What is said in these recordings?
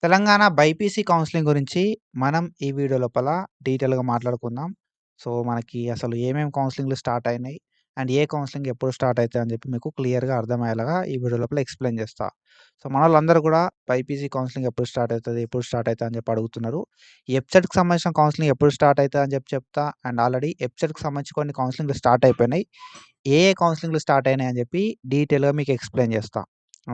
Telangana BiPC counselling గురించి మనం ఈ వీడియో లోపల డీటెయిల్‌గా మాట్లాడుకుందాం. సో, మనకి అసలు ఏమేం కౌన్సెలింగ్‌లు స్టార్ట్ అయినాయి, అండ్ ఏ కౌన్సెలింగ్ ఎప్పుడు స్టార్ట్ అయితాయి అని చెప్పి మీకు క్లియర్‌గా అర్థమయ్యేలాగా ఈ వీడియో లోపల ఎక్స్‌ప్లెయిన్ చేస్తా. సో, మనోళ్ళందరూ కూడా బైపీసీ కౌన్సెలింగ్ ఎప్పుడు స్టార్ట్ అయితది, ఎప్పుడు స్టార్ట్ అయితది అని చెప్పి అడుగుతున్నారు. ఈ ఎఫ్‌సెట్‌కి సంబంధించిన కౌన్సెలింగ్ ఎప్పుడు స్టార్ట్ అయితది అని చెప్పి చెప్తా. అండ్ ఆల్రెడీ ఎఫ్‌సెట్‌కి సంబంధించి కొన్ని కౌన్సెలింగ్‌లు స్టార్ట్ అయిపోయినాయి. ఏ ఏ కౌన్సెలింగ్‌లు స్టార్ట్ అయినాయి అని చెప్పి డీటెయిల్‌గా మీకు ఎక్స్‌ప్లెయిన్ చేస్తా.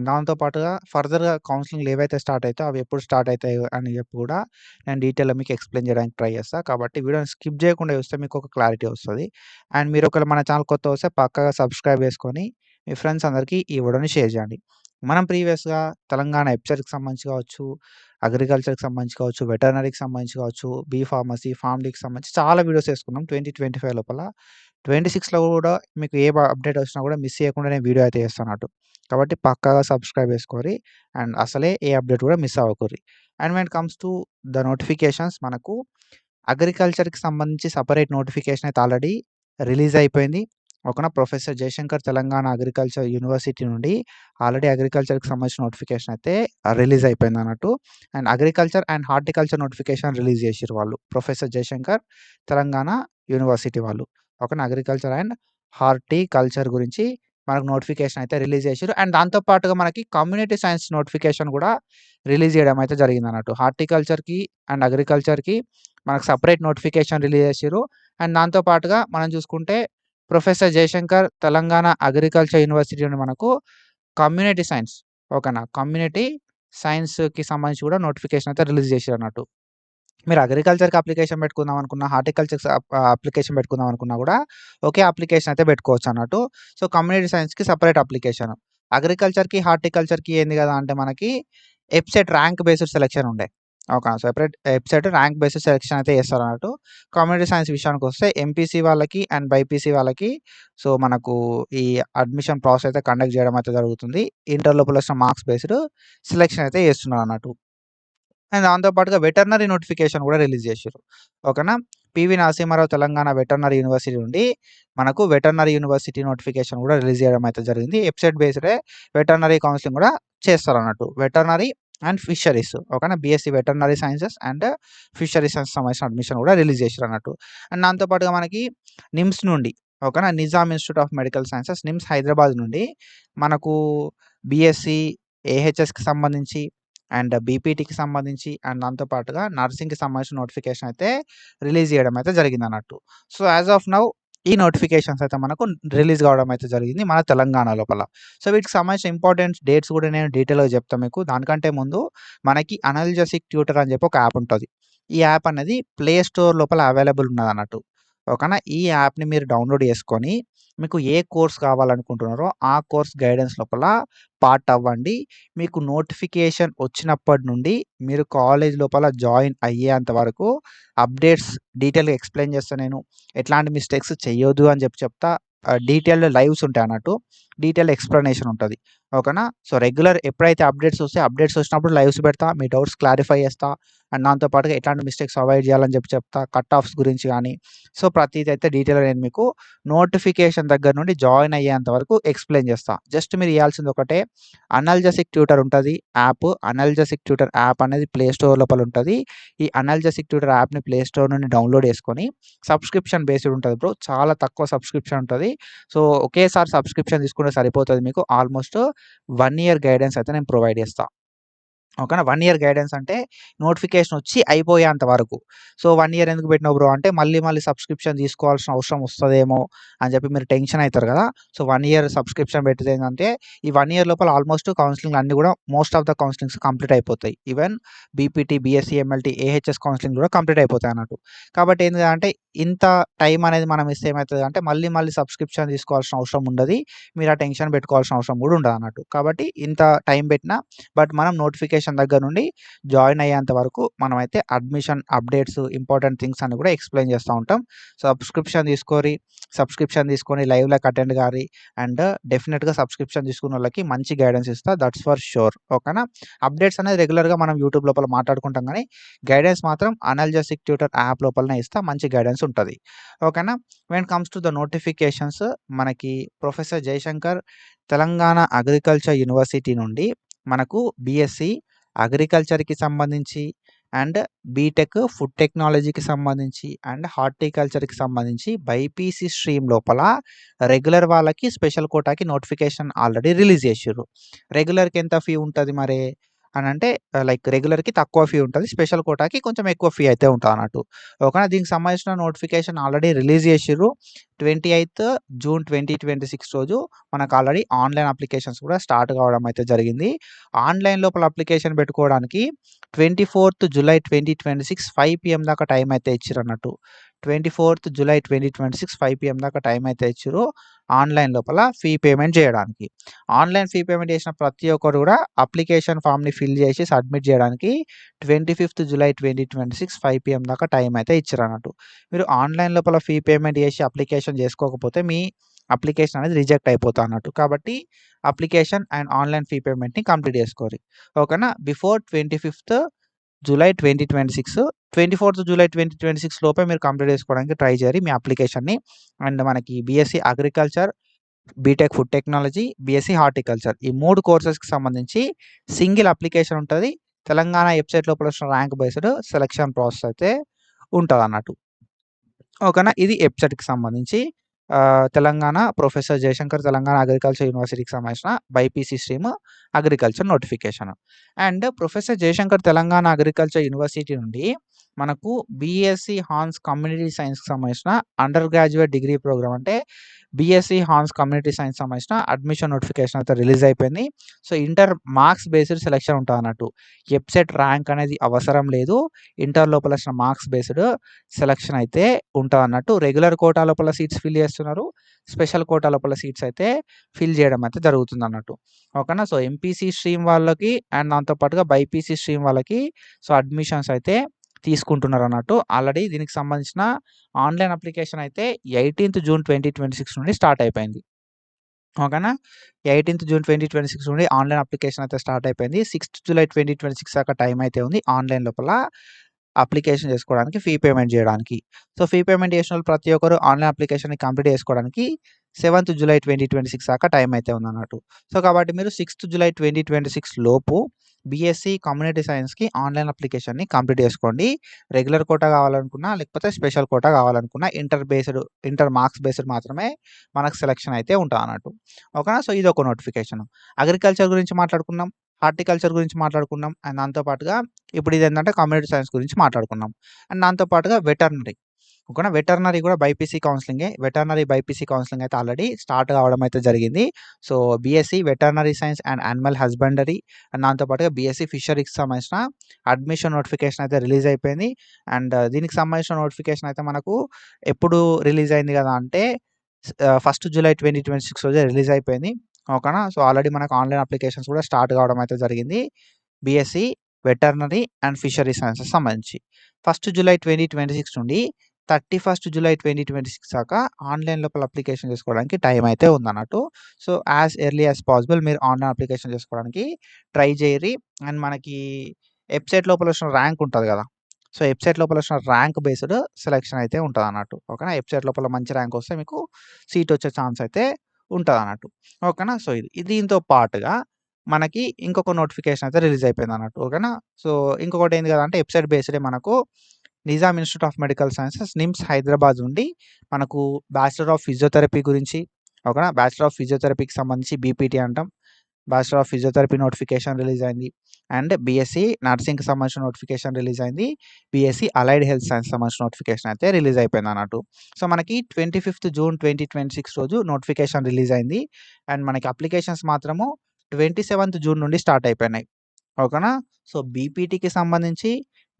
దాంతో పాటుగా ఫర్దర్‌గా కౌన్సెలింగ్‌లు ఏవైతే స్టార్ట్ అయితాయో అవి ఎప్పుడు స్టార్ట్ అయితాయి అని చెప్పి కూడా నేను డీటెయిల్‌గా మీకు ఎక్స్‌ప్లెయిన్ చేయడానికి ట్రై చేస్తా. కాబట్టి వీడియోని స్కిప్ చేయకుండా చూస్తే మీకు ఒక క్లారిటీ వస్తది. అండ్ మీరు ఒకవేళ మన ఛానల్ కొత్తగా వస్తే పక్కాగా సబ్స్క్రైబ్ చేసుకొని మీ ఫ్రెండ్స్ అందరికీ ఈ వీడియోని షేర్ చేయండి. మనం ప్రీవియస్‌గా తెలంగాణ ఎఫ్‌సెట్‌కి సంబంధించి కావచ్చు, అగ్రికల్చర్‌కి సంబంధించి కావచ్చు, వెటర్నరీకి సంబంధించి కావచ్చు, బీ ఫార్మసీ, ఫార్మ్ డీకి సంబంధించి చాలా వీడియోస్ చేసుకున్నాం 2025 లోపల. 26లో కూడా మీకు ఏ అప్డేట్ వచ్చినా కూడా మిస్ చేయకుండా నేను వీడియో అయితే చేస్తానన్నట్టు. కాబట్టి పక్కాగా సబ్స్క్రైబ్ చేసుకోరి. అండ్ అసలే ఏ అప్డేట్ కూడా మిస్ అవ్వకుర్రి. And when it comes to the notifications మనకు అగ్రికల్చర్‌కి సంబంధించి సెపరేట్ నోటిఫికేషన్ అయితే ఆల్రెడీ రిలీజ్ అయిపోయింది. ఓకేనా. Professor Jayashankar Telangana agriculture university నుండి ఆల్రెడీ అగ్రికల్చర్‌కి సంబంధించిన నోటిఫికేషన్ అయితే రిలీజ్ అయిపోయిందన్నట్టు. And agriculture and horticulture notification release చేసిర్రు వాళ్ళు. ప్రొఫెసర్ జయశంకర్ తెలంగాణ యూనివర్సిటీ వాళ్ళు. ఓకేనా. అగ్రికల్చర్ అండ్ హార్టికల్చర్ గురించి మనకు నోటిఫికేషన్ అయితే రిలీజ్ చేసిర్రు. అండ్ దాంతో పాటుగా మనకి కమ్యూనిటీ సైన్స్ నోటిఫికేషన్ కూడా రిలీజ్ చేయడం అయితే జరిగిందన్నట్టు. హార్టికల్చర్‌కి అండ్ అగ్రికల్చర్‌కి మనకు సెపరేట్ నోటిఫికేషన్ రిలీజ్ చేసిర్రు. అండ్ దాంతో పాటుగా మనం చూసుకుంటే professor Jayashankar Telangana agriculture university నుండి మనకు కమ్యూనిటీ సైన్స్ ఓకేనా. కమ్యూనిటీ సైన్స్‌కి సంబంధించి కూడా నోటిఫికేషన్ అయితే రిలీజ్ చేసిరన్నట్టు. మీరు అగ్రికల్చర్‌కి అప్లికేషన్ పెట్టుకుందాం అనుకున్నా, హార్టికల్చర్‌కి అప్లికేషన్ పెట్టుకుందాం అనుకున్నా కూడా ఒకే అప్లికేషన్ అయితే పెట్టుకోవచ్చన్నట్టు. సో, కమ్యూనిటీ సైన్స్‌కి సెపరేట్ అప్లికేషన్. అగ్రికల్చర్‌కి, హార్టికల్చర్‌కి ఏంది కదా అంటే మనకి ఎఫ్‌సెట్ ర్యాంక్ బేస్డ్ సెలక్షన్ ఉండే. Okay. Separate EAPCET rank based selection అయితే చేస్తారన్నట్టు. కమ్యూనిటీ సైన్స్ విషయానికొస్తే ఎంపీసీ వాళ్ళకి అండ్ బైపీసీ వాళ్ళకి సో, మనకు ఈ అడ్మిషన్ ప్రాసెస్ అయితే కండక్ట్ చేయడం అయితే జరుగుతుంది. ఇంటర్ లోపల వచ్చిన మార్క్స్ బేస్డ్ సెలక్షన్ అయితే చేస్తున్నారన్నట్టు. అండ్ దాంతో పాటుగా వెటర్నరీ నోటిఫికేషన్ కూడా రిలీజ్ చేసిర్రు. ఓకేనా. పివి నరసింహారావు తెలంగాణ వెటర్నరీ యూనివర్సిటీ నుండి మనకు వెటర్నరీ యూనివర్సిటీ నోటిఫికేషన్ కూడా రిలీజ్ చేయడం అయితే జరిగింది. వెబ్‌సైట్ బేస్డే వెటర్నరీ కౌన్సెలింగ్ కూడా చేస్తారన్నట్టు. వెటర్నరీ అండ్ ఫిషరీస్ ఓకేనా. BSc veterinary sciences and fisheries సంబంధించిన అడ్మిషన్ కూడా రిలీజ్ చేసిర్రన్నట్టు. అండ్ దాంతో పాటుగా మనకి నిమ్స్ నుండి ఓకేనా. Nizam institute of medical sciences NIMS Hyderabad నుండి మనకు బీఎస్సీ, ఏహెచ్ఎస్‌కి సంబంధించి అండ్ బీపీటీకి సంబంధించి అండ్ దాంతో పాటుగా నర్సింగ్‌కి సంబంధించిన నోటిఫికేషన్ అయితే రిలీజ్ చేయడం అయితే జరిగిందన్నట్టు. సో, యాస్ ఆఫ్ నౌ ఈ నోటిఫికేషన్స్ అయితే మనకు రిలీజ్ కావడం అయితే జరిగింది మన తెలంగాణ లోపల. సో, వీటికి సంబంధించిన ఇంపార్టెంట్ డేట్స్ కూడా నేను డీటెయిల్‌గా చెప్తా మీకు. దానికంటే ముందు మనకి అనల్జెసిక్ ట్యూటర్ అని చెప్పి ఒక యాప్ ఉంటది. ఈ యాప్ అనేది ప్లే స్టోర్ లోపల అవైలబుల్ ఉన్నదన్నట్టు. ఓకేనా. ఈ యాప్‌ని మీరు డౌన్‌లోడ్ చేసుకొని మీకు ఏ కోర్స్ కావాలనుకుంటున్నారో ఆ కోర్స్ గైడెన్స్ లోపల పార్ట్ అవ్వండి. మీకు నోటిఫికేషన్ వచ్చినప్పటి నుండి మీరు కాలేజ్ లోపల జాయిన్ అయ్యేంత వరకు అప్డేట్స్ డీటెయిల్‌గా ఎక్స్‌ప్లెయిన్ చేస్తా నేను. ఎట్లాంటి మిస్టేక్స్ చెయ్యొద్దు అని చెప్పి చెప్తా. డీటెయిల్డ్ లైవ్స్ ఉంటాయన్నట్టు. డీటెయిల్డ్ ఎక్స్‌ప్లనేషన్ ఉంటది. ఓకేనా. సో, రెగ్యులర్ ఎప్పుడైతే అప్డేట్స్ వస్తాయో అప్డేట్స్ వచ్చినప్పుడు లైవ్స్ పెడతా. మీ డౌట్స్ క్లారిఫై చేస్తా. అండ్ దాంతో పాటుగా ఎట్లాంటి మిస్టేక్స్ అవాయిడ్ చేయాలని చెప్పి చెప్తా. కట్ ఆఫ్స్ గురించి గానీ, సో, ప్రతీది అయితే డీటెయిల్‌గా నేను మీకు నోటిఫికేషన్ దగ్గర నుండి జాయిన్ అయ్యేంత వరకు ఎక్స్‌ప్లెయిన్ చేస్తా. జస్ట్ మీరు చేయాల్సింది ఒకటే అనల్జెసిక్ ట్యూటర్ ఉంటది యాప్. అనల్జెసిక్ ట్యూటర్ యాప్ అనేది ప్లే స్టోర్ లోపల ఉంటది. ఈ అనల్జెసిక్ ట్యూటర్ యాప్‌ని ప్లే స్టోర్ నుండి డౌన్‌లోడ్ చేసుకొని సబ్స్క్రిప్షన్ బేస్డ్ ఉంటది బ్రో. చాలా తక్కువ సబ్స్క్రిప్షన్ ఉంటది. సో, ఒకేసారి సబ్స్క్రిప్షన్ తీసుకుంటే సరిపోతది మీకు. ఆల్మోస్ట్ 1 ఇయర్ గైడెన్స్ అయితే నేను ప్రొవైడ్ చేస్తా. ఓకేనా. 1 ఇయర్ గైడెన్స్ అంటే నోటిఫికేషన్ వచ్చి అయిపోయేంత వరకు. సో, 1 ఇయర్ ఎందుకు పెట్టినావు బ్రో అంటే మళ్ళీ సబ్స్క్రిప్షన్ తీసుకోవాల్సిన అవసరం వస్తదేమో అని చెప్పి మీరు టెన్షన్ అయితారు కదా. సో, 1 ఇయర్ సబ్స్క్రిప్షన్ పెట్టింది ఏందంటే ఈ 1 ఇయర్ లోపల ఆల్మోస్ట్ కౌన్సెలింగ్‌లు అన్నీ కూడా most of the counsellings complete అయిపోతాయి. Even BPT, BSc, MLT, AHS counselling కూడా కంప్లీట్ అయిపోతాయి అన్నట్టు. కాబట్టి ఏంది అంటే ఇంత టైం అనేది మనం ఇస్తే ఏమైతదంటే మళ్ళీ సబ్స్క్రిప్షన్ తీసుకోవాల్సిన అవసరం ఉండది. మీరు ఆ టెన్షన్ పెట్టుకోవాల్సిన అవసరం కూడా ఉండదన్నట్టు. కాబట్టి ఇంత టైం పెట్టినా బట్ మనం నోటిఫికేషన్ దగ్గర నుండి జాయిన్ అయ్యేంత వరకు మనమైతే అడ్మిషన్ అప్డేట్స్ ఇంపార్టెంట్ థింగ్స్ అన్ని కూడా ఎక్స్‌ప్లెయిన్ చేస్తా ఉంటాం. సబ్స్క్రిప్షన్ తీసుకొని లైవ్‌లోకి అటెండ్ గారి అండ్ డెఫినిట్‌గా సబ్స్క్రిప్షన్ తీసుకున్నోళ్ళకి మంచి గైడెన్స్ ఇస్తా. That's for sure. ఓకేనా. అప్డేట్స్ అనేది రెగ్యులర్‌గా మనం యూట్యూబ్ లోపల మాట్లాడుకుంటాం గానీ, గైడెన్స్ మాత్రం అనల్జెసిక్ ట్యూటర్ యాప్ లోపలనే ఇస్తా. మంచి గైడెన్స్ ఉంటది. ఓకేనా. When comes to the notifications మనకి professor Jayashankar Telangana agriculture university నుండి మనకు బీఎస్సీ అగ్రికల్చర్‌కి సంబంధించి అండ్ బీటెక్ ఫుడ్ టెక్నాలజీకి సంబంధించి అండ్ హార్టికల్చర్‌కి సంబంధించి బైపీసీ స్ట్రీమ్ లోపల రెగ్యులర్ వాళ్ళకి స్పెషల్ కోటాకి నోటిఫికేషన్ ఆల్రెడీ రిలీజ్ చేసిర్రు. రెగ్యులర్‌కి ఎంత ఫీ ఉంటది మరి అనంటే లైక్ రెగ్యులర్‌కి తక్కువ ఫీ ఉంటది. స్పెషల్ కోటాకి కొంచెం ఎక్కువ ఫీ అయితే ఉంటదన్నట్టు. ఓకేనా. దీనికి సంబంధించిన నోటిఫికేషన్ ఆల్రెడీ రిలీజ్ చేసిర్రు. 28థ్ జూన్ 2026 రోజు మనకు ఆల్రెడీ ఆన్‌లైన్ అప్లికేషన్స్ కూడా స్టార్ట్ కావడం అయితే జరిగింది. ఆన్‌లైన్ లోపల అప్లికేషన్ పెట్టుకోవడానికి 24థ్ జులై 2026 5 పీఎం దాకా టైం అయితే ఇచ్చిరన్నట్టు. 24థ్ జులై 2026 5 పీఎం దాకా టైం అయితే ఇచ్చిర్రు. ఆన్‌లైన్ లోపల ఫీ పేమెంట్ చేయడానికి. ఆన్‌లైన్ ఫీ పేమెంట్ చేసిన ప్రతి ఒక్కరు కూడా అప్లికేషన్ ఫామ్‌ని ఫిల్ చేసి సబ్మిట్ చేయడానికి 25థ్ జులై 2026 5 పీఎం దాకా టైం అయితే ఇచ్చిరన్నట్టు. మీరు ఆన్‌లైన్ లోపల ఫీ పేమెంట్ చేసి అప్లికేషన్ చేసుకోకపోతే మీ అప్లికేషన్ అనేది రిజెక్ట్ అయిపోతదన్నట్టు. కాబట్టి అప్లికేషన్ అండ్ ఆన్‌లైన్ ఫీ పేమెంట్‌ని కంప్లీట్ చేసుకోరి. ఓకేనా. బిఫోర్ 25థ్ జులై 2026 24థ్ జులై 2026 లోపే మీరు కంప్లీట్ చేసుకోవడానికి ట్రై చేయాలి మీ అప్లికేషన్‌ని. అండ్ మనకి BSc agriculture, BTech food technology, BSc horticulture ఈ 3 కోర్సెస్‌కి సంబంధించి సింగిల్ అప్లికేషన్ ఉంటది. తెలంగాణ వెబ్‌సైట్ లోపల వచ్చిన ర్యాంక్ బేస్డ్ సెలక్షన్ ప్రాసెస్ అయితే ఉంటదన్నట్టు. ఓకేనా. ఇది వెబ్‌సైట్‌కి సంబంధించి తెలంగాణ ప్రొఫెసర్ జయశంకర్ తెలంగాణ అగ్రికల్చర్ యూనివర్సిటీకి సంబంధించిన BiPC stream agriculture notification. And professor Jayashankar Telangana agriculture university నుండి మనకు బీఎస్సీ హాన్స్ కమ్యూనిటీ సైన్స్‌కి సంబంధించిన అండర్ గ్రాడ్యుయేట్ డిగ్రీ ప్రోగ్రామ్ అంటే బీఎస్సీ హాన్స్ కమ్యూనిటీ సైన్స్ సంబంధించిన అడ్మిషన్ నోటిఫికేషన్ అయితే రిలీజ్ అయిపోయింది. So, inter marks based selection ఉంటదన్నట్టు. వెబ్‌సైట్ ర్యాంక్ అనేది అవసరం లేదు. ఇంటర్ లోపల వచ్చిన మార్క్స్ బేస్డ్ సెలక్షన్ అయితే ఉంటదన్నట్టు. రెగ్యులర్ కోటా లోపల సీట్స్ ఫిల్ చేస్తున్నారు. స్పెషల్ కోటా లోపల సీట్స్ అయితే ఫిల్ చేయడం అయితే జరుగుతుందన్నట్టు. ఓకేనా. సో, ఎంపీసీ స్ట్రీమ్ వాళ్ళకి అండ్ దాంతో పాటుగా బైపీసీ స్ట్రీమ్ వాళ్ళకి సో, అడ్మిషన్స్ అయితే తీసుకుంటున్నారన్నట్టు. ఆల్రెడీ దీనికి సంబంధించిన ఆన్‌లైన్ అప్లికేషన్ అయితే 18థ్ జూన్ 2026 నుండి స్టార్ట్ అయిపోయింది. ఓకేనా. 18థ్ జూన్ 2026 నుండి ఆన్‌లైన్ అప్లికేషన్ అయితే స్టార్ట్ అయిపోయింది. 6థ్ జులై 2026 దాకా టైం అయితే ఉంది. ఆన్‌లైన్ లోపల అప్లికేషన్ చేసుకోవడానికి, ఫీ పేమెంట్ చేయడానికి. సో, ఫీ పేమెంట్ చేసినోళ్ళు ప్రతి ఒక్కరు ఆన్‌లైన్ అప్లికేషన్‌ని కంప్లీట్ చేసుకోవడానికి 7థ్ జులై 2026 దాకా టైం అయితే ఉందన్నట్టు. సో, కాబట్టి మీరు 6థ్ జులై 2026 లోపు బీఎస్సీ కమ్యూనిటీ సైన్స్‌కి ఆన్‌లైన్ అప్లికేషన్‌ని కంప్లీట్ చేసుకోండి. రెగ్యులర్ కోటా కావాలనుకున్నా, లేకపోతే స్పెషల్ కోటా కావాలనుకున్నా ఇంటర్ మార్క్స్ బేస్డ్ మాత్రమే మనకు సెలక్షన్ అయితే ఉంటదన్నట్టు. ఓకేనా. సో, ఇదొక నోటిఫికేషన్. అగ్రికల్చర్ గురించి మాట్లాడుకున్నాం. హార్టికల్చర్ గురించి మాట్లాడుకున్నాం. అండ్ దాంతో పాటుగా ఇప్పుడు ఇదేంటంటే కమ్యూనిటీ సైన్స్ గురించి మాట్లాడుకున్నాం. అండ్ దాంతో పాటుగా వెటర్నరీ. ఓకేనా. వెటర్నరీ కూడా బైపీసీ కౌన్సెలింగే. వెటర్నరీ బైపీసీ కౌన్సెలింగ్ అయితే ఆల్రెడీ స్టార్ట్ కావడం అయితే జరిగింది. So, BSc veterinary science and animal husbandry and దాంతో పాటుగా బీఎస్సీ ఫిషరీస్‌కి సంబంధించిన అడ్మిషన్ నోటిఫికేషన్ అయితే రిలీజ్ అయిపోయింది. అండ్ దీనికి సంబంధించిన నోటిఫికేషన్ అయితే మనకు ఎప్పుడు రిలీజ్ అయింది కదా అంటే 1 జులై 2026 రోజే రిలీజ్ అయిపోయింది. ఓకేనా. సో, ఆల్రెడీ మనకు ఆన్‌లైన్ అప్లికేషన్స్ కూడా స్టార్ట్ కావడం అయితే జరిగింది. BSc veterinary and fishery sciences సంబంధించి. 1 జులై 2026 నుండి 31 జులై 2026 దాకా ఆన్‌లైన్ లోపల అప్లికేషన్ చేసుకోవడానికి టైం అయితే ఉందన్నట్టు. So, as early as possible మీరు ఆన్‌లైన్ అప్లికేషన్ చేసుకోవడానికి ట్రై చేయరి. అండ్ మనకి వెబ్‌సైట్ లోపల వచ్చిన ర్యాంక్ ఉంటది కదా! సో, వెబ్‌సైట్ లోపల వచ్చిన ర్యాంక్ బేస్డ్ సెలక్షన్ అయితే ఉంటదన్నట్టు. ఓకేనా. వెబ్‌సైట్ లోపల మంచి ర్యాంక్ వస్తే మీకు సీట్ వచ్చే ఛాన్స్ అయితే ఉంటదన్నట్టు. ఓకేనా. సో, దీంతో పాటుగా మనకి ఇంకొక నోటిఫికేషన్ అయితే రిలీజ్ అయిపోయిందన్నట్టు. ఓకేనా. సో, ఇంకొకటి ఏంది కదా అంటే వెబ్‌సైట్ బేస్డే మనకు Nizam institute of medical sciences NIMS Hyderabad నుండి మనకు బ్యాచిలర్ ఆఫ్ ఫిజియోథెరపీ గురించి ఓకేనా. బ్యాచిలర్ ఆఫ్ ఫిజియోథెరపీకి సంబంధించి బీపీటీ అంటాం. Bachelor of physiotherapy notification release అయింది. అండ్ బీఎస్సీ నర్సింగ్‌కి సంబంధించిన నోటిఫికేషన్ రిలీజ్ అయింది. బీఎస్సీ అలైడ్ హెల్త్ సైన్స్ సంబంధించిన నోటిఫికేషన్ అయితే రిలీజ్ అయిపోయిందన్నట్టు. సో, మనకి 25థ్ జూన్ 2026 రోజు నోటిఫికేషన్ రిలీజ్ అయింది. అండ్ మనకి అప్లికేషన్స్ మాత్రము 27థ్ జూన్ నుండి స్టార్ట్ అయిపోయినాయి. ఓకేనా. సో, బీపీటీకి సంబంధించి,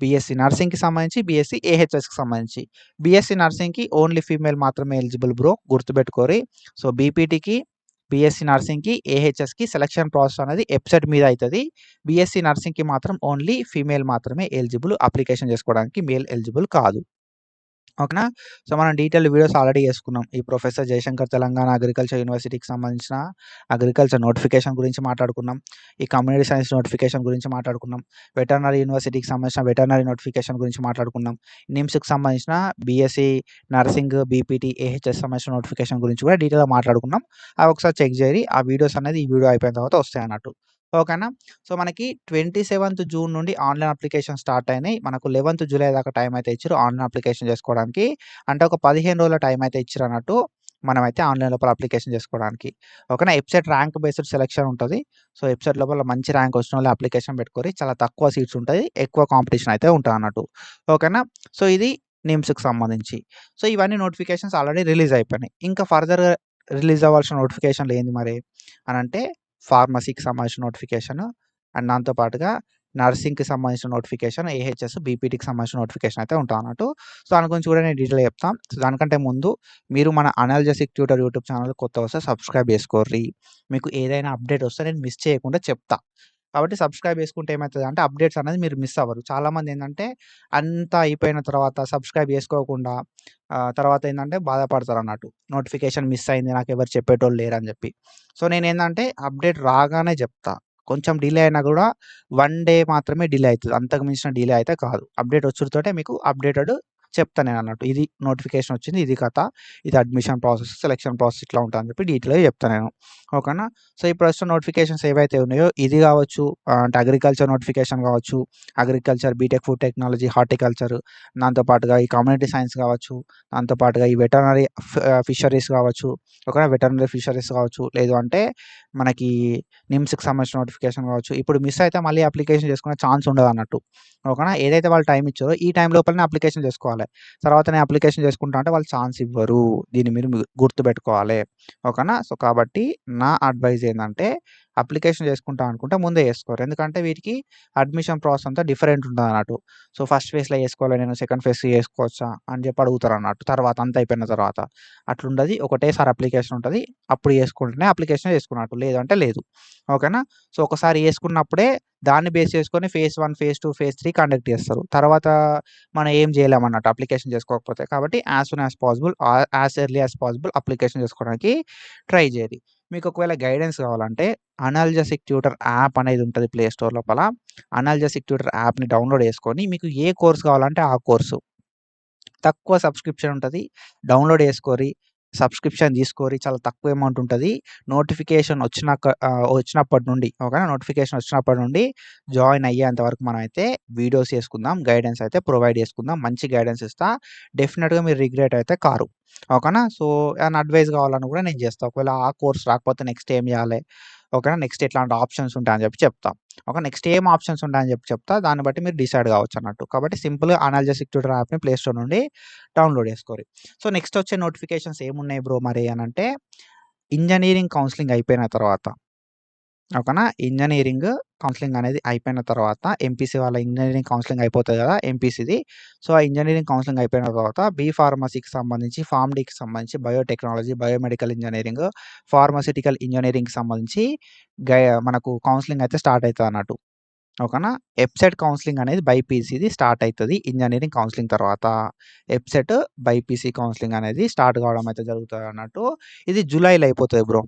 బీఎస్సీ నర్సింగ్‌కి సంబంధించి, బీఎస్సీ ఏహెచ్ఎస్‌కి సంబంధించి. బీఎస్సీ నర్సింగ్‌కి ఓన్లీ ఫీమేల్ మాత్రమే ఎలిజిబుల్ బ్రో గుర్తుపెట్టుకోరి. సో, బీపీటీకి, బీఎస్సీ నర్సింగ్‌కి, ఏహెచ్ఎస్‌కి సెలక్షన్ ప్రాసెస్ అనేది వెబ్‌సైట్ మీద అయితది. బీఎస్సీ నర్సింగ్‌కి మాత్రం ఓన్లీ ఫీమేల్ మాత్రమే ఎలిజిబుల్ అప్లికేషన్ చేసుకోవడానికి మేల్ ఎలిజిబుల్ కాదు. ఓకేనా. సో, మనం డీటెయిల్డ్ వీడియోస్ ఆల్రెడీ చేసుకున్నాం. ఈ ప్రొఫెసర్ జయశంకర్ తెలంగాణ అగ్రికల్చర్ యూనివర్సిటీకి సంబంధించిన అగ్రికల్చర్ నోటిఫికేషన్ గురించి మాట్లాడుకున్నాం. ఈ కమ్యూనిటీ సైన్స్ నోటిఫికేషన్ గురించి మాట్లాడుకున్నాం. వెటర్నరీ యూనివర్సిటీకి సంబంధించిన వెటర్నరీ నోటిఫికేషన్ గురించి మాట్లాడుకున్నాం. నిమ్స్‌కి సంబంధించిన బీఎస్సీ నర్సింగ్, బీపీటీ, ఏహెచ్ఎస్ సంబంధించిన నోటిఫికేషన్ గురించి కూడా డీటెయిల్‌గా మాట్లాడుకున్నాం. అవి ఒకసారి చెక్ చేయండి. ఆ వీడియోస్ అనేది ఈ వీడియో అయిపోయిన తర్వాత వస్తాయన్నట్టు. ఓకేనా. సో, మనకి 27థ్ జూన్ నుండి ఆన్‌లైన్ అప్లికేషన్ స్టార్ట్ అయినాయి. మనకు 11థ్ జూలై దాకా టైం అయితే ఇచ్చిర్రు ఆన్‌లైన్ అప్లికేషన్ చేసుకోవడానికి. అంటే ఒక 15 రోజుల టైం అయితే ఇచ్చిరన్నట్టు. మనమైతే ఆన్‌లైన్ లోపల అప్లికేషన్ చేసుకోవడానికి. ఓకేనా. వెబ్‌సైట్ ర్యాంక్ బేస్డ్ సెలక్షన్ ఉంటది. సో, వెబ్‌సైట్ లోపల మంచి ర్యాంక్ వచ్చినోళ్ళే అప్లికేషన్ పెట్టుకోరి. చాలా తక్కువ సీట్స్ ఉంటాయి. ఎక్కువ కాంపిటీషన్ అయితే ఉంటదన్నట్టు. ఓకేనా. సో, ఇది నిమ్స్‌కి సంబంధించి. సో, ఇవన్నీ నోటిఫికేషన్స్ ఆల్రెడీ రిలీజ్ అయిపోయినాయి. ఇంకా ఫర్దర్‌గా రిలీజ్ అవ్వాల్సిన నోటిఫికేషన్‌లు ఏంది మరి అనంటే ఫార్మసీకి సంబంధించిన నోటిఫికేషన్ అండ్ దాంతో పాటుగా నర్సింగ్‌కి సంబంధించిన నోటిఫికేషన్, ఏహెచ్ఎస్, బీపీటీకి సంబంధించిన నోటిఫికేషన్ అయితే ఉంటాదన్నట్టు. సో, దాని గురించి కూడా నేను డీటెయిల్‌గా చెప్తా. సో, దానికంటే ముందు మీరు మన అనాల్జెసిక్ ట్యూటర్ యూట్యూబ్ ఛానల్ కొత్తగా వస్తే సబ్స్క్రైబ్ చేసుకోర్రి. మీకు ఏదైనా అప్డేట్ వస్తే నేను మిస్ చేయకుండా చెప్తా. కాబట్టి సబ్స్క్రైబ్ చేసుకుంటే ఏమైతదంటే అప్డేట్స్ అనేది మీరు మిస్ అవ్వరు. చాలామంది ఏందంటే అంతా అయిపోయిన తర్వాత సబ్స్క్రైబ్ చేసుకోకుండా తర్వాత ఏందంటే బాధపడతారన్నట్టు. నోటిఫికేషన్ మిస్ అయింది. నాకెవరు చెప్పేటోళ్ళు లేరని చెప్పి. సో, నేనేందంటే అప్డేట్ రాగానే చెప్తా. కొంచెం డిలే అయినా గూడా 1 డే మాత్రమే డిలే అయితది. అంతకు మించిన డిలే అయితే కాదు. అప్డేట్ వచ్చుడుతోటే మీకు అప్డేటెడ్ చెప్తా నేనన్నట్టు. ఇది నోటిఫికేషన్ వచ్చింది. ఇది కథ. ఇది అడ్మిషన్ ప్రాసెస్, సెలక్షన్ ప్రాసెస్ ఇట్లా ఉంటదని చెప్పి డీటెయిల్‌గా చెప్తా నేను. ఓకేనా. సో, ఇప్పుడు వస్తున్న నోటిఫికేషన్స్ ఏవైతే ఉన్నాయో ఇది కావచ్చు, అంటే అగ్రికల్చర్ నోటిఫికేషన్ కావచ్చు, agriculture, BTech food technology, horticulture, దాంతో పాటుగా ఈ కమ్యూనిటీ సైన్స్ కావచ్చు, దాంతో పాటుగా ఈ వెటర్నరీ ఫిషరీస్ కావచ్చు, ఓకేనా. వెటర్నరీ ఫిషరీస్ కావచ్చు, లేదు అంటే మనకి నిమ్స్‌కి సంబంధించిన నోటిఫికేషన్ కావచ్చు. ఇప్పుడు మిస్ అయితే మళ్ళీ అప్లికేషన్ చేసుకునే ఛాన్స్ ఉండదన్నట్టు. ఓకేనా. ఏదైతే వాళ్ళు టైమ్ ఇచ్చారో ఈ టైం లోపలనే అప్లికేషన్ చేసుకోవాలి. తర్వాత నేను అప్లికేషన్ చేసుకుంటా అంటే వాళ్ళు ఛాన్స్ ఇవ్వరు. దీన్ని మీరు గుర్తుపెట్టుకోవాలి. ఓకేనా. సో, కాబట్టి నా అడ్వైస్ ఏందంటే అప్లికేషన్ చేసుకుంటా అనుకుంటే ముందే చేసుకోరు. ఎందుకంటే వీటికి అడ్మిషన్ ప్రాసెస్ అంతా డిఫరెంట్ ఉంటదన్నట్టు. సో, ఫస్ట్ ఫేజ్‌లో చేసుకోవాలా నేను, సెకండ్ ఫేజ్‌కి చేసుకోవచ్చా అని చెప్పి అడుగుతారన్నట్టు. తర్వాత అంతా అయిపోయిన తర్వాత. అట్లుండది. ఒకటేసారి అప్లికేషన్ ఉంటది. అప్పుడు చేసుకుంటేనే అప్లికేషన్ చేసుకున్నట్టు. లేదంటే లేదు. ఓకేనా. సో, ఒకసారి చేసుకున్నప్పుడే దాన్ని బేస్ చేసుకొని ఫేజ్ 1, ఫేజ్ 2, ఫేజ్ 3 కండక్ట్ చేస్తారు. తర్వాత మనం ఏం చేయలేమన్నట్టు అప్లికేషన్ చేసుకోకపోతే. కాబట్టి as soon as possible as early as possible application చేసుకోవడానికి ట్రై చేయండి. మీకు ఒకవేళ గైడెన్స్ కావాలంటే అనాల్జెసిక్ ట్యూటర్ యాప్ అనేది ఉంటది ప్లే స్టోర్ లోపల. అనాల్జెసిక్ ట్యూటర్ యాప్‌ని డౌన్‌లోడ్ చేసుకొని మీకు ఏ కోర్స్ కావాలంటే ఆ కోర్సు. తక్కువ సబ్స్క్రిప్షన్ ఉంటది. డౌన్‌లోడ్ చేసుకోరి. సబ్స్క్రిప్షన్ తీసుకోరి. చాలా తక్కువ అమౌంట్ ఉంటది. నోటిఫికేషన్ వచ్చినప్పటి నుండి ఓకేనా. నోటిఫికేషన్ వచ్చినప్పటి నుండి జాయిన్ అయ్యేంత వరకు మనమైతే వీడియోస్ చేసుకుందాం. గైడెన్స్ అయితే ప్రొవైడ్ చేసుకుందాం. మంచి గైడెన్స్ ఇస్తా. డెఫినిట్‌గా మీరు రిగ్రెట్ అయితే కారు. ఓకేనా. సో, ఏమన్నా అడ్వైస్ కావాలన్నా కూడా నేను చేస్తా. ఒకవేళ ఆ కోర్స్ రాకపోతే నెక్స్ట్ ఏం చేయాలి? ఓకేనా. నెక్స్ట్ ఎట్లాంటి ఆప్షన్స్ ఉంటాయని చెప్పి చెప్తా. ఓకే. నెక్స్ట్ ఏం ఆప్షన్స్ ఉంటాయని చెప్పి చెప్తా. దాన్ని బట్టి మీరు డిసైడ్ కావచ్చన్నట్టు. కాబట్టి సింపుల్‌గా అనాల్జెసిక్ ట్యూటర్ యాప్‌ని ప్లే స్టోర్ నుండి డౌన్‌లోడ్ చేసుకోరి. సో, నెక్స్ట్ వచ్చే నోటిఫికేషన్స్ ఏమున్నాయి బ్రో మరి అనంటే ఇంజినీరింగ్ కౌన్సెలింగ్ అయిపోయిన తర్వాత ఓకేనా. ఇంజినీరింగ్ కౌన్సెలింగ్ అనేది అయిపోయిన తర్వాత ఎంపీసీ వాళ్ళ ఇంజినీరింగ్ కౌన్సెలింగ్ అయిపోతది కదా! ఎంపీసీది. సో, ఆ ఇంజినీరింగ్ కౌన్సెలింగ్ అయిపోయిన తర్వాత ఫార్మసీకి సంబంధించి, ఫార్మ్ డీకి సంబంధించి, బయోటెక్నాలజీ, బయోమెడికల్ ఇంజినీరింగ్, ఫార్మాస్యూటికల్ ఇంజినీరింగ్‌కి సంబంధించి మనకు కౌన్సెలింగ్ అయితే స్టార్ట్ అయితదన్నట్టు. ఓకేనా. ఎబ్సెట్ కౌన్సెలింగ్ అనేది బైపీసీది స్టార్ట్ అయితది ఇంజినీరింగ్ కౌన్సెలింగ్ తర్వాత. ఎబ్సెట్, బైపీసీ కౌన్సెలింగ్ అనేది స్టార్ట్ కావడం అయితే జరుగుతదన్నట్టు. ఇది జులైలో అయిపోతది బ్రో.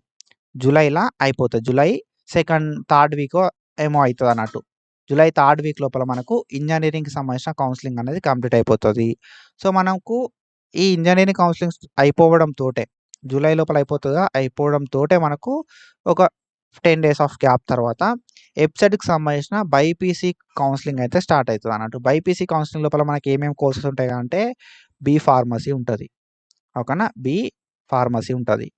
జులైలా అయిపోతది. జులై సెకండ్, థర్డ్ వీకో ఏమో అయితదన్నట్టు. జులై థర్డ్ వీక్ లోపల మనకు ఇంజినీరింగ్‌కి సంబంధించిన కౌన్సెలింగ్ అనేది కంప్లీట్ అయిపోతది. సో, మనకు ఈ ఇంజినీరింగ్ కౌన్సెలింగ్స్ అయిపోవడంతోటే జులై లోపల అయిపోతదిగా. అయిపోవడంతోటే మనకు ఒక 10 డేస్ ఆఫ్ గ్యాప్ తర్వాత ఎబ్సెట్‌కి సంబంధించిన బైపీసీ కౌన్సెలింగ్ అయితే స్టార్ట్ అయితదన్నట్టు. బైపీసీ కౌన్సెలింగ్ లోపల మనకి ఏమేమి కోర్సెస్ ఉంటాయి అంటే బీ ఫార్మసీ ఉంటది. ఓకేనా. బీ ఫార్మసీ ఉంటది.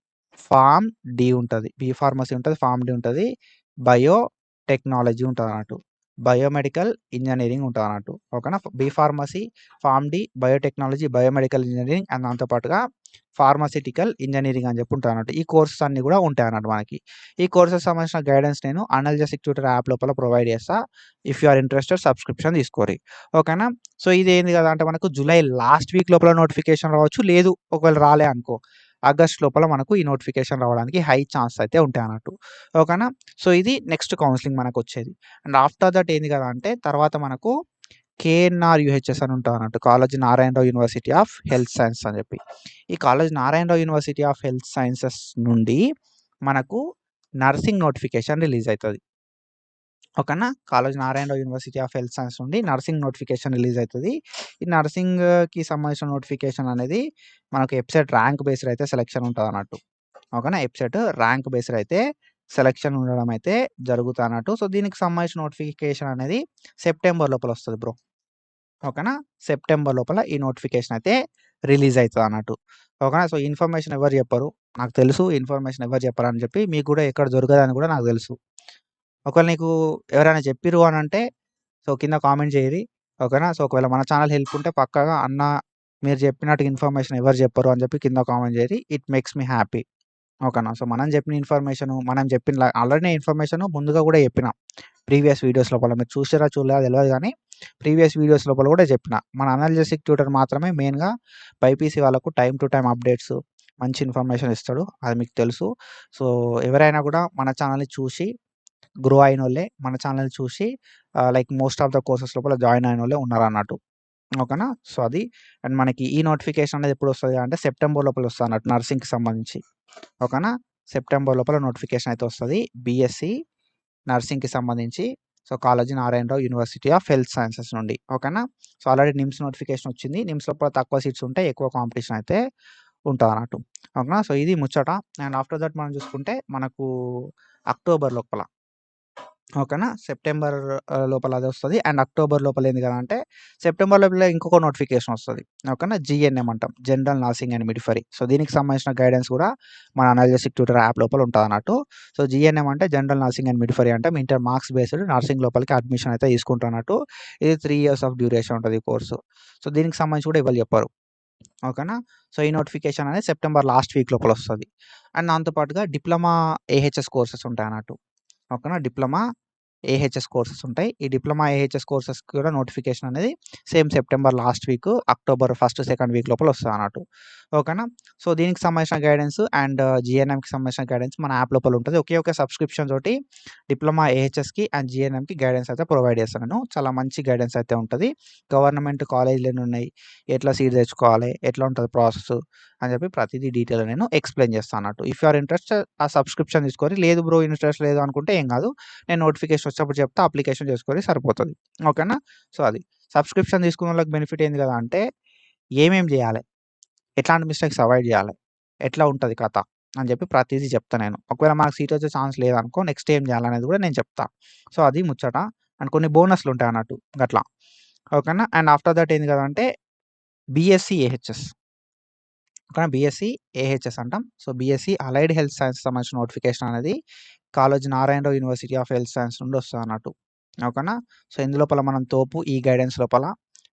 ఫార్మ్ డి ఉంటది. బీ ఫార్మసీ ఉంటది. ఫార్మ్ డి ఉంటది. బయో టెక్నాలజీ ఉంటదన్నట్టు. బయోమెడికల్ ఇంజినీరింగ్ ఉంటదన్నట్టు. ఓకేనా. B pharmacy, pharm D, biotechnology, biomedical engineering and దాంతో పాటుగా ఫార్మాస్యూటికల్ ఇంజినీరింగ్ అని చెప్పి ఉంటదన్నట్టు. ఈ కోర్సెస్ అన్నీ కూడా ఉంటాయన్నట్టు మనకి. ఈ కోర్సెస్ సంబంధించిన గైడెన్స్ నేను అనాల్జెసిక్ ట్యూటర్ యాప్ లోపల ప్రొవైడ్ చేస్తా. If you are interested subscription తీసుకోరి. ఓకేనా. సో, ఇదేంది కదా అంటే మనకు జులై లాస్ట్ వీక్ లోపల నోటిఫికేషన్ రావచ్చు. లేదు ఒకవేళ రాలే అనుకో ఆగస్ట్ లోపల మనకు ఈ నోటిఫికేషన్ రావడానికి హై ఛాన్స్ అయితే ఉంటాయన్నట్టు. ఓకేనా. సో, ఇది నెక్స్ట్ కౌన్సెలింగ్ మనకొచ్చేది. అండ్ ఆఫ్టర్ దట్ ఏంది కదా అంటే తర్వాత మనకు కేఎన్ఆర్ యూహెచ్ఎస్ అని ఉంటదన్నట్టు. Kaloji Narayana Rao university of health science అని చెప్పి. ఈ Kaloji Narayana Rao university of health sciences నుండి మనకు నర్సింగ్ నోటిఫికేషన్ రిలీజ్ అయితది. ఓకేనా. Kaloji Narayana Rao university of health science నుండి నర్సింగ్ నోటిఫికేషన్ రిలీజ్ అయితది. ఈ నర్సింగ్‌కి సంబంధించిన నోటిఫికేషన్ అనేది మనకు ఎబ్సెట్ ర్యాంక్ బేస్డ్ అయితే సెలక్షన్ ఉంటదన్నట్టు. ఓకేనా. ఎబ్సెట్ ర్యాంక్ బేస్డ్ అయితే సెలక్షన్ ఉండడం అయితే జరుగుతదన్నట్టు. సో, దీనికి సంబంధించిన నోటిఫికేషన్ అనేది సెప్టెంబర్ లోపల వస్తది బ్రో. ఓకేనా? సెప్టెంబర్ లోపల ఈ నోటిఫికేషన్ అయితే రిలీజ్ అయితదన్నట్టు. ఓకేనా? సో, ఇన్ఫర్మేషన్ ఎవరు చెప్పరు. నాకు తెలుసు ఇన్ఫర్మేషన్ ఎవరు చెప్పరని చెప్పి మీకు గూడా ఎక్కడ దొరకదని గూడా నాకు తెలుసు. ఒకవేళ నీకు ఎవరైనా చెప్పిర్రు అనంటే సో, కింద కామెంట్ జేయిరి. ఓకేనా? సో, ఒకవేళ మన ఛానల్ హెల్ప్ ఉంటే పక్కాగా అన్న మీరు చెప్పినట్టు ఇన్ఫర్మేషన్ ఎవరు చెప్పరు అని చెప్పి కింద కామెంట్ జేయిరి. It makes me happy. ఓకేనా? సో, మనం చెప్పిన ఇన్ఫర్మేషను మనం చెప్పిన ఆల్రెడీ నేను ఇన్ఫర్మేషను ముందుగా గూడా చెప్పిన. ప్రీవియస్ వీడియోస్ లోపల మీరు చూసిర్రా చూడలేదా తెలవదు గానీ, ప్రీవియస్ వీడియోస్ లోపల గూడా చెప్పిన. మన అనాలిసిస్ ట్యూటర్ మాత్రమే మెయిన్‌గా బైపీసీ వాళ్ళకు టైమ్ టు టైమ్ అప్డేట్స్, మంచి ఇన్ఫర్మేషన్ ఇస్తాడు. అది మీకు తెలుసు. సో, ఎవరైనా గూడా మన ఛానల్‌ని చూసి గ్రో అయినోళ్ళే మన ఛానల్ చూసి like most of the courses లోపల జాయిన్ అయినోళ్ళే ఉన్నారన్నట్టు. ఓకేనా? సో, అది అండ్ మనకి ఈ నోటిఫికేషన్ అనేది ఎప్పుడొస్తది అంటే సెప్టెంబర్ లోపల వస్తదన్నట్టు నర్సింగ్‌కి సంబంధించి. ఓకేనా? సెప్టెంబర్ లోపల నోటిఫికేషన్ అయితే వస్తది. బీఎస్సీ నర్సింగ్‌కి సంబంధించి. So, Kaloji Narayana Rao university of health sciences నుండి. ఓకేనా? సో, ఆల్రెడీ నిమ్స్ నోటిఫికేషన్ వచ్చింది. నిమ్స్ లోపల తక్కువ సీట్స్ ఉంటాయి. ఎక్కువ కాంపిటీషన్ అయితే ఉంటదన్నట్టు. ఓకేనా? సో, ఇది ముచ్చట. అండ్ ఆఫ్టర్ దట్ మనం చూసుకుంటే మనకు అక్టోబర్ లోపల ఓకేనా? సెప్టెంబర్ లోపల అదొస్తది. అండ్ అక్టోబర్ లోపల ఏంది కదా అంటే, సెప్టెంబర్ లోపల ఇంకొక నోటిఫికేషన్ వస్తది. ఓకేనా? జీఎన్ఎం అంటాం. General nursing and midwifery. So, దీనికి సంబంధించిన గైడెన్స్ కూడా మన అనాలిసిస్ ట్యూటర్ యాప్ లోపల ఉంటదన్నట్టు. సో, జీఎన్ఎం అంటే జనరల్ నర్సింగ్ అండ్ మిడ్‌వైఫరీ అంటాం. ఇంటర్ మార్క్స్ బేస్డ్ నర్సింగ్ లోపలికి అడ్మిషన్ అయితే తీసుకుంటున్నట్టు. ఇది 3 ఇయర్స్ ఆఫ్ డ్యూరేషన్ ఉంటది ఈ కోర్సు. సో, దీనికి సంబంధించి కూడా ఎవరు చెప్పరు. ఓకేనా? సో, ఈ నోటిఫికేషన్ అనేది సెప్టెంబర్ లాస్ట్ వీక్ లోపల వస్తది. అండ్ దాంతో పాటుగా డిప్లొమా ఏహెచ్ఎస్ కోర్సెస్ ఉంటాయన్నట్టు. ఓకేనా? డిప్లొమా ఏహెచ్ఎస్ కోర్సెస్ ఉంటాయి. ఈ డిప్లొమా ఏహెచ్ఎస్ కోర్సెస్‌కి కూడా నోటిఫికేషన్ అనేది same September last week, October first, second week లోపల వస్తదన్నట్టు. ఓకేనా? సో, దీనికి సంబంధించిన గైడెన్స్ అండ్ జీఎన్ఎంకి సంబంధించిన గైడెన్స్ మన యాప్ లోపల ఉంటది. ఒకే ఒక సబ్స్క్రిప్షన్ తోటి డిప్లొమా ఏహెచ్ఎస్‌కి అండ్ జీఎన్ఎంకి గైడెన్స్ అయితే ప్రొవైడ్ చేస్తాను నేను. చాలా మంచి గైడెన్స్ అయితే ఉంటది. గవర్నమెంట్ కాలేజ్‌లు ఎన్నున్నాయి, ఎట్లా సీట్ తెచ్చుకోవాలి, ఎట్లా ఉంటది ప్రాసెస్ అని చెప్పి ప్రతిదీ డీటెయిల్‌గా నేను ఎక్స్‌ప్లెయిన్ చేస్తా అన్నట్టు. ఇఫ్ యూ ఆర్ ఇంట్రెస్టెడ్ ఆ సబ్స్క్రిప్షన్ తీసుకోరి. లేదు బ్రో ఇంట్రెస్ట్ లేదు అనుకుంటే ఏం కాదు. నేను నోటిఫికేషన్ వచ్చినప్పుడు చెప్తా. అప్లికేషన్ చేసుకొని సరిపోతది. ఓకేనా? సో, అది. సబ్స్క్రిప్షన్ తీసుకున్నోళ్ళకి బెనిఫిట్ ఏంది కదా అంటే, ఏమేం జేయాలె? ఎట్లాంటి మిస్టేక్స్ అవాయిడ్ జేయాలె? ఎట్లా ఉంటది కథ? అని చెప్పి ప్రతీదీ చెప్తా నేను. ఒకవేళ మనకు సీట్ వచ్చే ఛాన్స్ లేదనుకో నెక్స్ట్ ఏం జేయాలనేది కూడా నేను చెప్తా. సో, అది ముచ్చట. అండ్ కొన్ని బోనస్‌లు ఉంటాయన్నట్టు గట్లా. ఓకేనా? అండ్ ఆఫ్టర్ దట్ ఏంది కదా అంటే బీఎస్సీ ఏహెచ్ఎస్. ఓకేనా? బీఎస్సీ ఏహెచ్ఎస్ అంటాం. So, BSc allied health science సంబంధించిన నోటిఫికేషన్ అనేది Kaloji Narayana Rao university of health science నుండి వస్తదన్నట్టు. ఓకేనా? సో, ఇందులోపల మనం తోపు ఈ గైడెన్స్ లోపల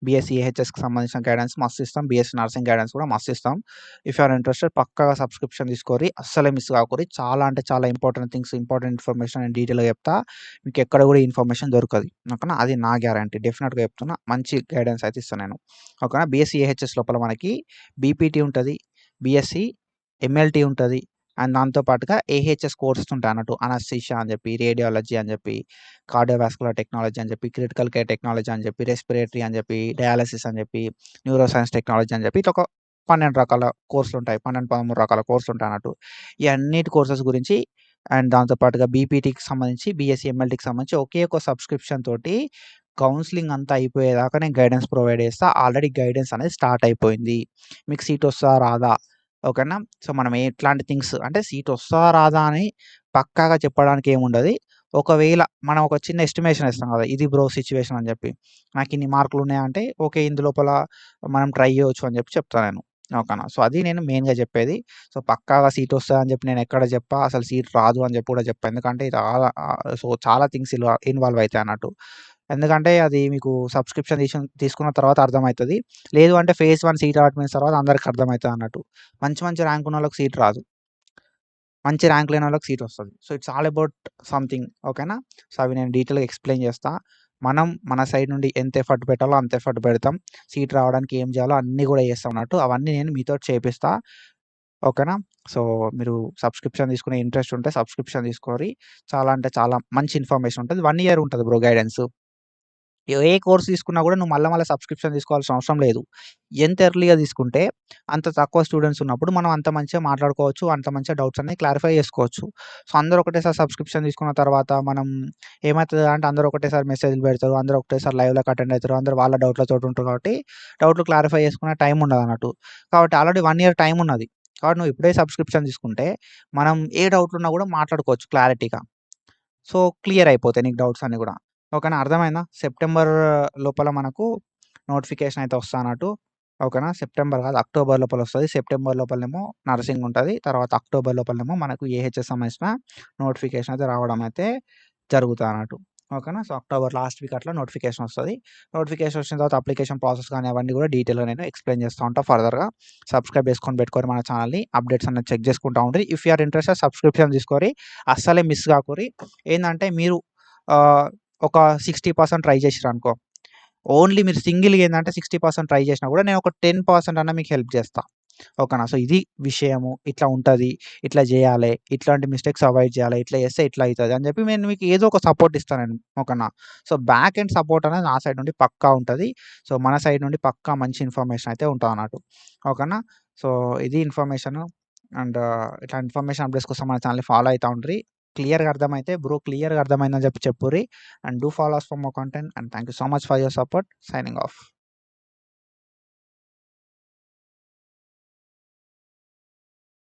బీఎస్సీ ఏహెచ్ఎస్‌కి సంబంధించిన గైడెన్స్ మస్తు ఇస్తాం. బీఎస్సీ నర్సింగ్ గైడెన్స్ కూడా మస్తు ఇస్తాం. ఇఫ్ యూ ఆర్ ఇంట్రెస్టెడ్ పక్కాగా సబ్స్క్రిప్షన్ తీసుకోరి. అస్సలే మిస్ కాకుర్రి. చాలా అంటే చాలా ఇంపార్టెంట్ థింగ్స్, ఇంపార్టెంట్ ఇన్ఫర్మేషన్ నేను డీటెయిల్‌గా చెప్తా. మీకు ఎక్కడ కూడా ఈ ఇన్ఫర్మేషన్ దొరకది. ఓకేనా? అది నా గ్యారంటీ. డెఫినిట్‌గా చెప్తున్నా. మంచి గైడెన్స్ అయితే ఇస్తా నేను. ఓకేనా? బీఎస్సీ ఏహెచ్ఎస్ లోపల మనకి బీపీటీ ఉంటది. బీఎస్సీ ఎంఎల్టీ ఉంటది. అండ్ దాంతో పాటుగా ఏహెచ్ఎస్ కోర్సెస్ ఉంటాయన్నట్టు. అనస్థీషియా అని చెప్పి, రేడియాలజీ అని చెప్పి, కార్డియోవాస్కులర్ టెక్నాలజీ అని చెప్పి, క్రిటికల్ కేర్ టెక్నాలజీ అని చెప్పి, రెస్పిరేటరీ అని చెప్పి, డయాలిసిస్ అని చెప్పి, న్యూరో సైన్స్ టెక్నాలజీ అని చెప్పి ఇట్లా ఒక 12 రకాల కోర్సులుంటాయి. 12, 13 రకాల కోర్సులుంటాయన్నట్టు. ఈ అన్నిటి కోర్సెస్ గురించి అండ్ దాంతో పాటుగా బీపీటీకి సంబంధించి, బీఎస్సీ ఎంఎల్టీకి సంబంధించి ఒకే ఒక సబ్స్క్రిప్షన్ తోటి కౌన్సెలింగ్ అంతా అయిపోయేదాకా నేను గైడెన్స్ ప్రొవైడ్ చేస్తా. ఆల్రెడీ గైడెన్స్ అనేది స్టార్ట్ అయిపోయింది. మీకు సీట్ వస్తదా? రాదా? ఓకేనా? సో, మనం ఎట్లాంటి థింగ్స్ అంటే సీట్ వస్తదా? రాదా? అని పక్కాగా చెప్పడానికి ఏముండది. ఒకవేళ మనం ఒక చిన్న ఎస్టిమేషన్ ఇస్తాం కదా! ఇది బ్రో సిట్యుయేషన్ అని చెప్పి. నాకిన్ని మార్కులున్నాయంటే ఓకే. ఇందులోపల మనం ట్రై చేయొచ్చు అని చెప్పి చెప్తా నేను. ఓకేనా? సో, అది నేను మెయిన్‌గా చెప్పేది. సో, పక్కాగా సీట్ వస్తదని చెప్పి నేను ఎక్కడ చెప్పా. అసలు సీట్ రాదు అని చెప్పి కూడా చెప్పా. ఎందుకంటే సో, చాలా థింగ్స్ ఇన్వాల్వ్ అయితాయి అన్నట్టు. ఎందుకంటే అది మీకు సబ్స్క్రిప్షన్ తీసుకున్న తర్వాత అర్థమైతది. లేదు అంటే ఫేజ్ 1 సీట్ అలాట్‌మెంట్స్ తర్వాత అందరికి అర్థమైతదన్నట్టు. మంచి మంచి ర్యాంక్ ఉన్నోళ్ళకి సీట్ రాదు. మంచి ర్యాంక్ లేనోళ్ళకి సీట్ వస్తది. So, it's all about something ఓకేనా? సో, అవి నేను డీటెయిల్‌గా ఎక్స్‌ప్లెయిన్ చేస్తా. మనం మన సైడ్ నుండి ఎంత ఎఫర్ట్ పెట్టాలో అంత ఎఫర్ట్ పెడతాం. సీట్ రావడానికి ఏం చేయాలో అన్నీ కూడా చేస్తాం అన్నట్టు. అవన్నీ నేను మీతోటి చేపిస్తా. ఓకేనా? సో, మీరు సబ్స్క్రిప్షన్ తీసుకునే ఇంట్రెస్ట్ ఉంటే సబ్స్క్రిప్షన్ తీసుకోరి. చాలా అంటే చాలా మంచి ఇన్ఫర్మేషన్ ఉంటది. 1 ఇయర్ ఉంటది బ్రో గైడెన్స్. ఏ కోర్స్ తీసుకున్నా కూడా నువ్వు మళ్ళా సబ్స్క్రిప్షన్ తీసుకోవాల్సిన అవసరం లేదు. ఎంత ఎర్లీగా తీసుకుంటే అంత తక్కువ స్టూడెంట్స్ ఉన్నప్పుడు మనం అంత మంచిగా మాట్లాడుకోవచ్చు. అంత మంచిగా డౌట్స్ అన్నీ క్లారిఫై చేసుకోవచ్చు. సో, అందరూ ఒకటేసారి సబ్స్క్రిప్షన్ తీసుకున్న తర్వాత మనం ఏమైతది అంటే అందరూ ఒకటేసారి మెసేజ్‌లు పెడతారు. అందరూ ఒకటేసారి లైవ్‌లోకి అటెండ్ అయితారు. అందరూ వాళ్ళ డౌట్‌లతోటి ఉంటారు కాబట్టి డౌట్‌లు క్లారిఫై చేసుకునే టైం ఉండదన్నట్టు. కాబట్టి ఆల్రెడీ 1 ఇయర్ టైం ఉన్నది. కాబట్టి నువ్వు ఇప్పుడే సబ్స్క్రిప్షన్ తీసుకుంటే మనం ఏ డౌట్లున్నా కూడా మాట్లాడుకోవచ్చు క్లారిటీగా. సో, క్లియర్ అయిపోతాయి నీకు డౌట్స్ అన్నీ గూడా. ఓకేనా? అర్థమైందా? సెప్టెంబర్ లోపల మనకు నోటిఫికేషన్ అయితే వస్తదన్నట్టు. ఓకేనా? సెప్టెంబర్ కాదు అక్టోబర్ లోపలొస్తది. సెప్టెంబర్ లోపలనేమో నర్సింగ్ ఉంటది. తర్వాత అక్టోబర్ లోపలనేమో మనకు ఏహెచ్ఎస్ సంబంధించిన నోటిఫికేషన్ అయితే రావడం అయితే జరుగుతదన్నట్టు. ఓకేనా? సో, అక్టోబర్ లాస్ట్ వీక్ అట్లా నోటిఫికేషన్ వస్తది. నోటిఫికేషన్ వచ్చిన తర్వాత అప్లికేషన్ ప్రాసెస్ గాని అవన్నీ గూడా డీటెయిల్‌గా నేను ఎక్స్‌ప్లెయిన్ చేస్తా ఉంటా ఫర్దర్‌గా. సబ్స్క్రైబ్ చేసుకొని పెట్టుకోరి మన ఛానెల్‌ని. అప్డేట్స్ అన్నీ చెక్ చేసుకుంటా ఉండుర్రి. If you are interested subscription తీసుకోరి. అస్సలే మిస్ గాకుర్రి. ఏందంటే మీరు ఆహ్, ఒక 60% ట్రై చేసిర్రనుకో, ఓన్లీ మీరు సింగిల్‌గా ఏందంటే 60% ట్రై చేసినా గూడా నేను ఒక 10% అన్నా మీకు హెల్ప్ చేస్తా. ఓకేనా? సో, ఇది విషయము. ఇట్లా ఉంటది. ఇట్లా జేయాలే. ఇట్లాంటి మిస్టేక్స్ అవాయిడ్ చేయాలి. ఇట్లా చేస్తే ఇట్లా అయితది అని చెప్పి నేను మీకు ఏదో ఒక సపోర్ట్ ఇస్తా నేను. ఓకేనా? సో, బ్యాక్ ఎండ్ సపోర్ట్ అనేది నా సైడ్ నుండి పక్కా ఉంటది. సో, మన సైడ్ నుండి పక్కా మంచి ఇన్ఫర్మేషన్ అయితే ఉంటదన్నట్టు. ఓకేనా? సో, ఇది ఇన్ఫర్మేషను. అండ్ ఇట్లాంటి ఇన్ఫర్మేషన్ అప్డేట్స్ కోసం మన ఛానెల్‌ని ఫాలో అయితా ఉండుర్రి. క్లియర్‌గా అర్థమైతే బ్రో క్లియర్‌గా అర్థమైందని చెప్పి చెప్పుర్రి. And do follow us for more content and thank you so much for your support. Signing of.